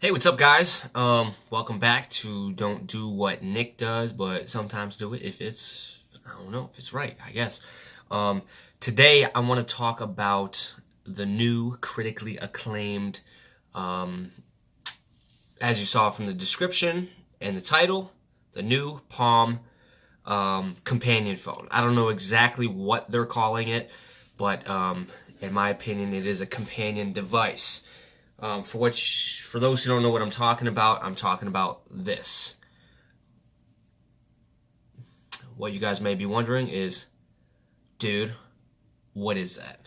Hey, what's up, guys? Welcome back to Don't Do What Nick Does, but sometimes do it if it's, I don't know, if it's right, I guess. Um, Today, I want to talk about the new critically acclaimed, um, as you saw from the description and the title, the new Palm companion phone. I don't know exactly what they're calling it, but in my opinion, it is a companion device. For those who don't know what I'm talking about this. What you guys may be wondering is, dude, what is that?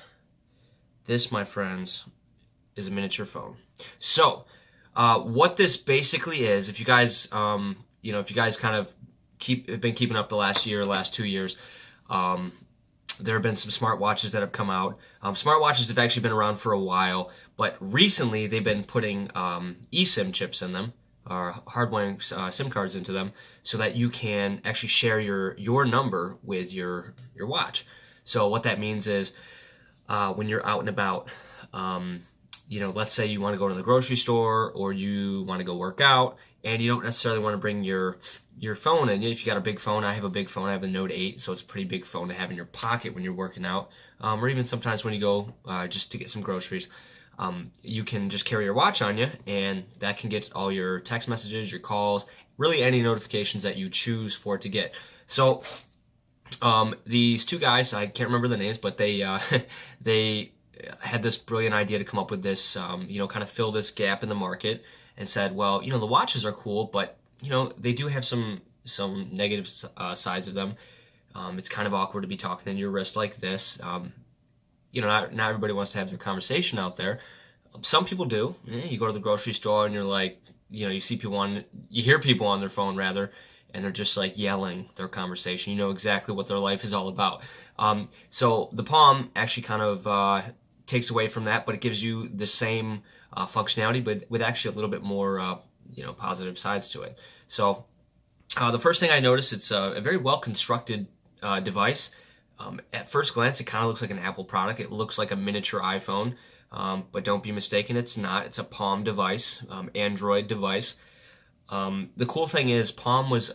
This, my friends, is a miniature phone. So, what this basically is, if you guys, if you guys kind of have been keeping up the last 2 years, there have been some smartwatches that have come out. Smartwatches have actually been around for a while, but recently they've been putting eSIM chips in them, or hardwiring SIM cards into them, so that you can actually share your number with your watch. So what that means is, when you're out and about, let's say you want to go to the grocery store or you want to go work out, and you don't necessarily want to bring your phone. And if you got a big phone, I have a big phone. I have a Note 8, so it's a pretty big phone to have in your pocket when you're working out, or even sometimes when you go just to get some groceries. You can just carry your watch on you, and that can get all your text messages, your calls, really any notifications that you choose for it to get. So these two guys, I can't remember the names, but they they had this brilliant idea to come up with this, kind of fill this gap in the market, and said, well, the watches are cool, but they do have some negative sides of them. It's kind of awkward to be talking in your wrist like this. Not everybody wants to have their conversation out there. Some people do. You go to the grocery store and you're like, you hear people on their phone rather, and they're just like yelling their conversation. You know exactly what their life is all about. So the Palm actually kind of takes away from that, but it gives you the same functionality, but with actually a little bit more, positive sides to it. So the first thing I noticed, it's a very well constructed device. At first glance, it kind of looks like an Apple product. It looks like a miniature iPhone, but don't be mistaken, it's not. It's a Palm device, Android device. The cool thing is, Palm was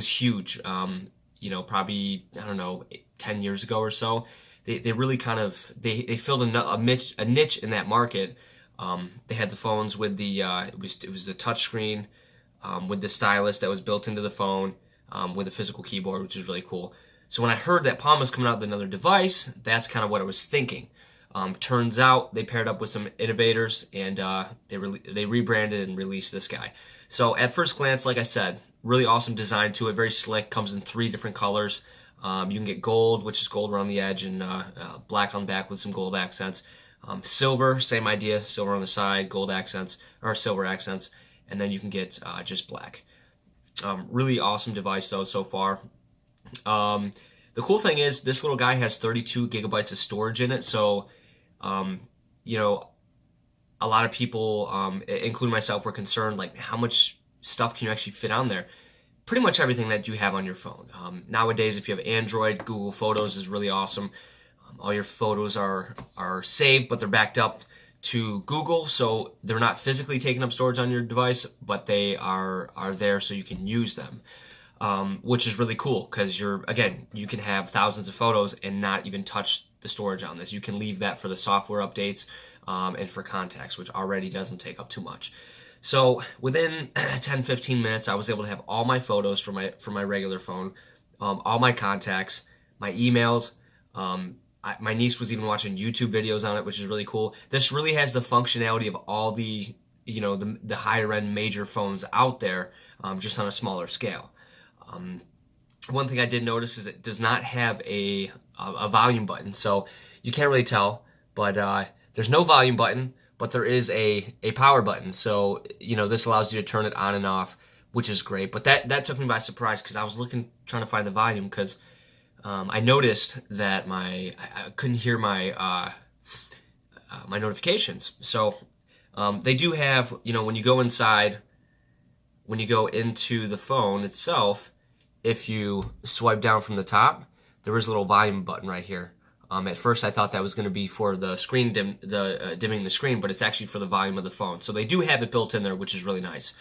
huge. Probably, I don't know, 10 years ago or so. They really kind of they filled a niche in that market. They had the phones with the it was the touch screen, with the stylus that was built into the phone, with a physical keyboard, which is really cool. So when I heard that Palm was coming out with another device, that's kind of what I was thinking. Turns out they paired up with some innovators, and they rebranded and released this guy. So at first glance, like I said, really awesome design to it, very slick, comes in 3 different colors. You can get gold, which is gold around the edge, and black on the back with some gold accents. Silver, same idea, silver on the side, gold accents, or silver accents, and then you can get just black. Really awesome device though so far. The cool thing is, this little guy has 32 gigabytes of storage in it, so a lot of people, including myself, were concerned, like, how much stuff can you actually fit on there? Pretty much everything that you have on your phone. Nowadays, if you have Android, Google Photos is really awesome. All your photos are saved, but they're backed up to Google, so they're not physically taking up storage on your device, but they are there so you can use them, which is really cool, because you can have thousands of photos and not even touch the storage on this. You can leave that for the software updates, and for contacts, which already doesn't take up too much. So within 10-15 minutes, I was able to have all my photos from my regular phone, all my contacts, my emails. My niece was even watching YouTube videos on it, which is really cool. This really has the functionality of all the higher end major phones out there, just on a smaller scale. One thing I did notice is it does not have a volume button, so you can't really tell, but there's no volume button, but there is a power button. So this allows you to turn it on and off, which is great. But that took me by surprise, because I was trying to find the volume, because I noticed that I couldn't hear my notifications. So they do have, when you go inside, when you go into the phone itself, if you swipe down from the top, there is a little volume button right here. At first, I thought that was going to be for the screen dimming the screen, but it's actually for the volume of the phone. So they do have it built in there, which is really nice.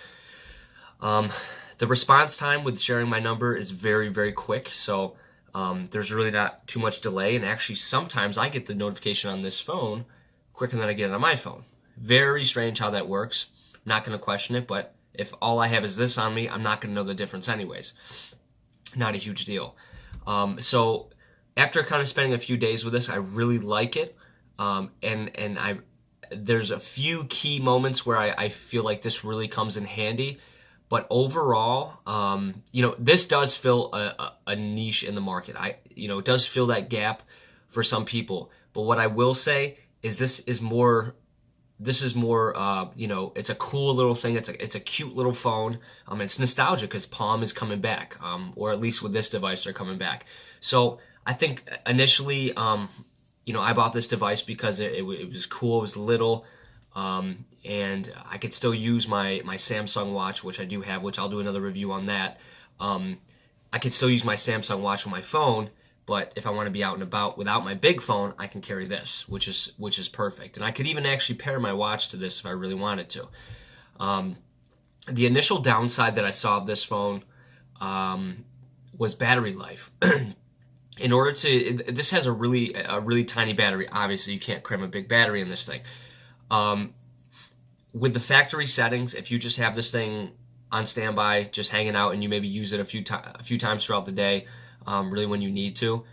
The response time with sharing my number is very, very quick. So there's really not too much delay. And actually, sometimes I get the notification on this phone quicker than I get it on my phone. Very strange how that works. I'm not going to question it, but if all I have is this on me, I'm not going to know the difference anyways. Not a huge deal. So after kind of spending a few days with this, I really like it. There's a few key moments where I feel like this really comes in handy. But overall, this does fill a niche in the market. It does fill that gap for some people. But what I will say is this is more, it's a cool little thing. It's a cute little phone. It's nostalgia because Palm is coming back, or at least with this device, they're coming back. So I think initially, I bought this device because it was cool. It was little. And I could still use my Samsung watch, which I do have, which I'll do another review on that. I could still use my Samsung watch on my phone, but if I want to be out and about without my big phone, I can carry this, which is perfect. And I could even actually pair my watch to this if I really wanted to. The initial downside that I saw of this phone was battery life. This has a really tiny battery. Obviously, you can't cram a big battery in this thing. With the factory settings, if you just have this thing on standby, just hanging out, and you maybe use it a few times throughout the day, really when you need to,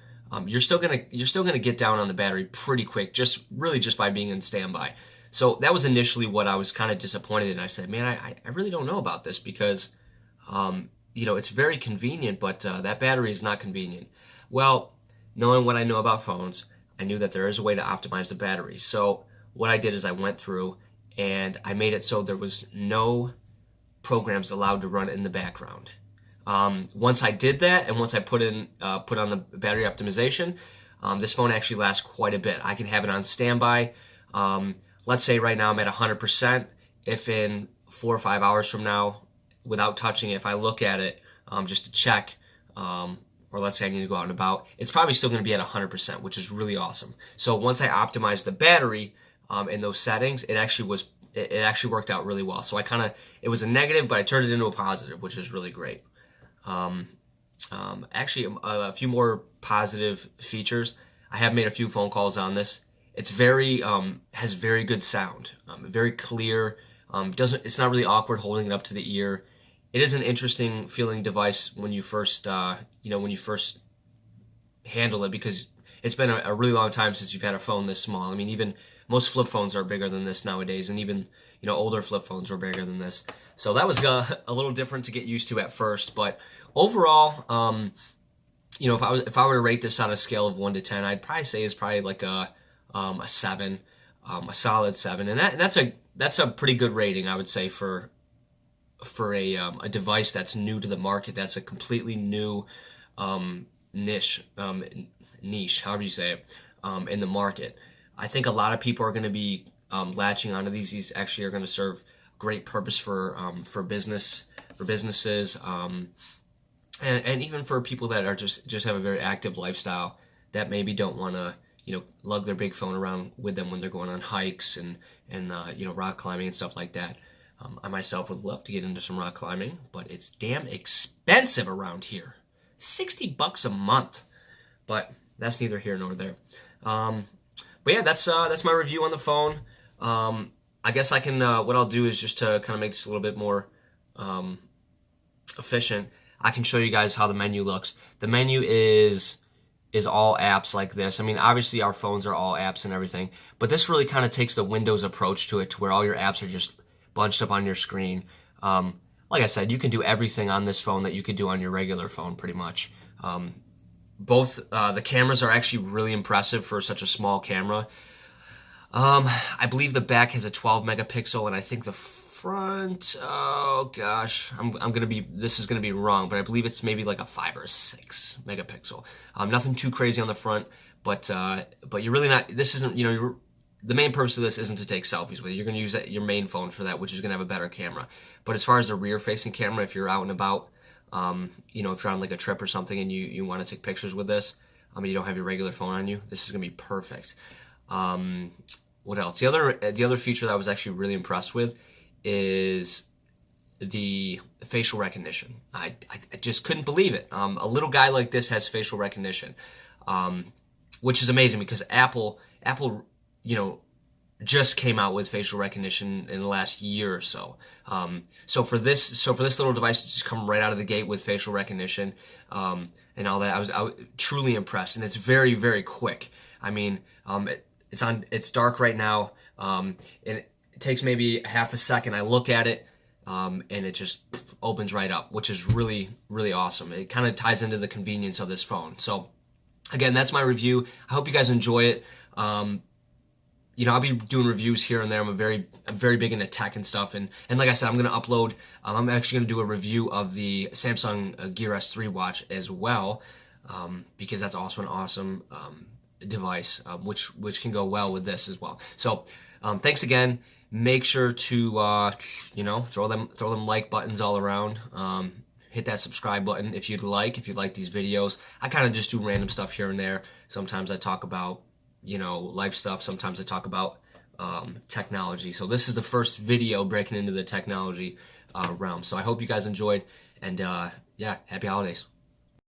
you're still gonna get down on the battery pretty quick, just by being in standby. So that was initially what I was kind of disappointed in. I said, man, I really don't know about this because, it's very convenient, but that battery is not convenient. Well, knowing what I know about phones, I knew that there is a way to optimize the battery. So what I did is I went through and I made it so there was no programs allowed to run in the background. Once I did that, and once I put on the battery optimization, this phone actually lasts quite a bit. I can have it on standby. Let's say right now I'm at 100%. If in 4 or 5 hours from now, without touching it, if I look at it just to check, or let's say I need to go out and about, it's probably still going to be at 100%, which is really awesome. So once I optimized the battery in those settings, it actually worked out really well. So it was a negative, but I turned it into a positive, which is really great. Actually, a few more positive features. I have made a few phone calls on this. It's has very good sound, very clear. It's not really awkward holding it up to the ear. It is an interesting feeling device when you first handle it, because it's been a really long time since you've had a phone this small. I mean, even most flip phones are bigger than this nowadays, and even older flip phones are bigger than this. So that was a little different to get used to at first, but overall, if I were to rate this on a scale of 1 to 10, I'd probably say it's probably like a 7, a solid 7, and that's a pretty good rating, I would say, for a device that's new to the market. That's a completely new niche, however you say it, in the market. I think a lot of people are going to be latching onto these. These actually are going to serve great purpose for businesses, and even for people that are just have a very active lifestyle that maybe don't want to lug their big phone around with them when they're going on hikes and rock climbing and stuff like that. I myself would love to get into some rock climbing, but it's damn expensive around here. $60 a month. But that's neither here nor there. But yeah, that's my review on the phone. I guess I can, what I'll do is just to kind of make this a little bit more efficient, I can show you guys how the menu looks. The menu is all apps like this. I mean, obviously our phones are all apps and everything, but this really kind of takes the Windows approach to it, to where all your apps are just bunched up on your screen. Like I said, you can do everything on this phone that you could do on your regular phone, pretty much. Both the cameras are actually really impressive for such a small camera. I believe the back has a 12 megapixel, and I think the front, oh gosh, this is gonna be wrong, but I believe it's maybe like a 5 or 6 megapixel. Nothing too crazy on the front, but you're really not. This isn't, the main purpose of this isn't to take selfies with it. You're gonna use your main phone for that, which is gonna have a better camera. But as far as the rear-facing camera, if you're out and about, if you're on like a trip or something and you want to take pictures with this, You don't have your regular phone on you, this is gonna be perfect. What else? The other feature that I was actually really impressed with is the facial recognition. I just couldn't believe it. A little guy like this has facial recognition, which is amazing because Apple, just came out with facial recognition in the last year or so. So for this little device to just come right out of the gate with facial recognition and all that, I was truly impressed, and it's very, very quick. It's dark right now, and it takes maybe half a second. I look at it, and it just opens right up, which is really, really awesome. It kind of ties into the convenience of this phone. So again, that's my review. I hope you guys enjoy it. I'll be doing reviews here and there. I'm very big into tech and stuff, and like I said, I'm gonna upload. I'm actually gonna do a review of the Samsung Gear S3 watch as well, because that's also an awesome device, which can go well with this as well. So thanks again. Make sure to throw them like buttons all around. Hit that subscribe button if you'd like these videos. I kind of just do random stuff here and there. Sometimes I talk about life stuff. Sometimes I talk about technology. So this is the first video breaking into the technology realm. So I hope you guys enjoyed, and yeah, happy holidays.